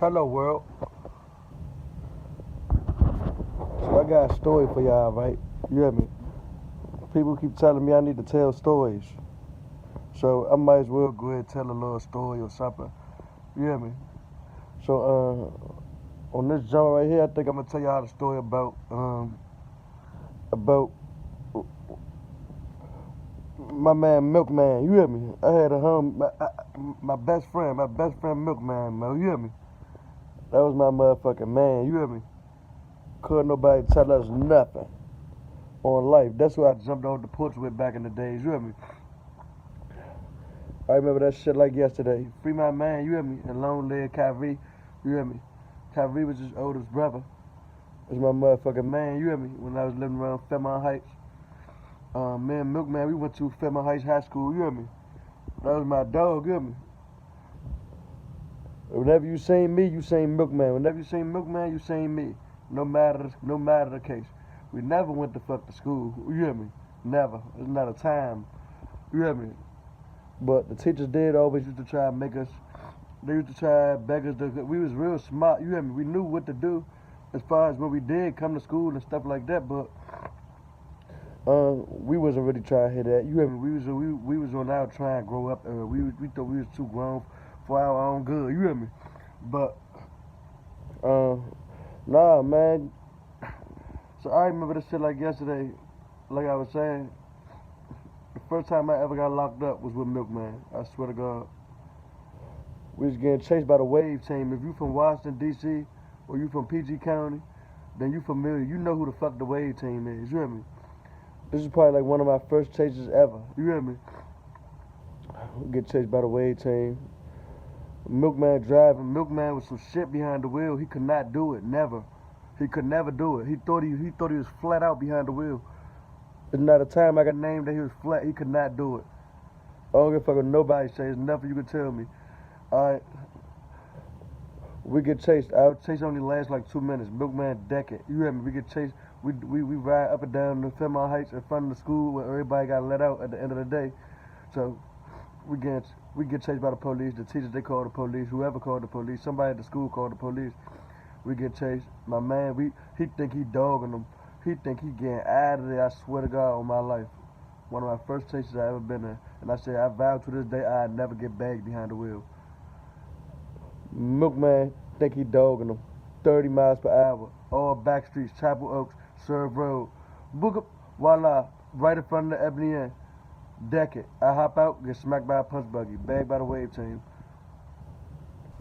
Hello, world. So I got a story for y'all, right? You hear me? People keep telling me I need to tell stories. So I might as well go ahead and tell a little story or something. You hear me? So on this joint right here, I think I'm gonna tell y'all the story about my man Milkman. You hear me? I had a my best friend Milkman, man. You hear me? That was my motherfucking man. You hear me? Couldn't nobody tell us nothing on life. That's who I jumped off the porch with back in the days. You hear me? I remember that shit like yesterday. Free my man, you hear me? And long leg Kyrie, you hear me? Kyrie was his oldest brother. That's my motherfucking man, you hear me? When I was living around Fairmont Heights. Me and Milkman, we went to Fairmont Heights High School, you hear me? That was my dog, you hear me? Whenever you seen me, you seen Milkman. Whenever you seen Milkman, you seen me. No matter the case. We never went to fuck to school, you hear me? Never. It's not a time, you hear me? But the teachers did always used to try and make us. They used to try and beg us. We was real smart. You hear me? We knew what to do, as far as what we did, come to school and stuff like that. But we wasn't really trying to hear that. You hear me? We was on our trying to grow up. We thought we was too grown for our own good. You hear me? But uh, nah, man. So I remember this shit like yesterday. Like I was saying, the first time I ever got locked up was with Milkman. I swear to God. We was getting chased by the wave team. If you from Washington, D.C., or you from PG County, then you familiar. You know who the fuck the wave team is. You hear me? This is probably like one of my first chases ever. You hear me? Get chased by the wave team. Milkman driving. Milkman with some shit behind the wheel. He could not do it. Never. He could never do it. He thought he was flat out behind the wheel. There's not a time I got named that he was flat. He could not do it. I don't give a fuck what nobody says. Nothing you can tell me. Alright. We get chased. Our chase only lasts like 2 minutes. Milkman deck it. You hear me? We get chased. We ride up and down the Fairmont Heights in front of the school where everybody got let out at the end of the day. So we get chased by the police. The teachers, they call the police. Whoever called the police. Somebody at the school called the police. We get chased. My man, he think he dogging them. He think he getting out of there. I swear to God on my life. One of my first chases I ever been in. And I said, I vow to this day I'd never get bagged behind the wheel. Milkman think he dogging them. 30 miles per hour. All back streets, Chapel Oaks, Serve Road. Book up, voila, right in front of the Ebony Inn. Deck it. I hop out, get smacked by a punch buggy, bagged by the wave team.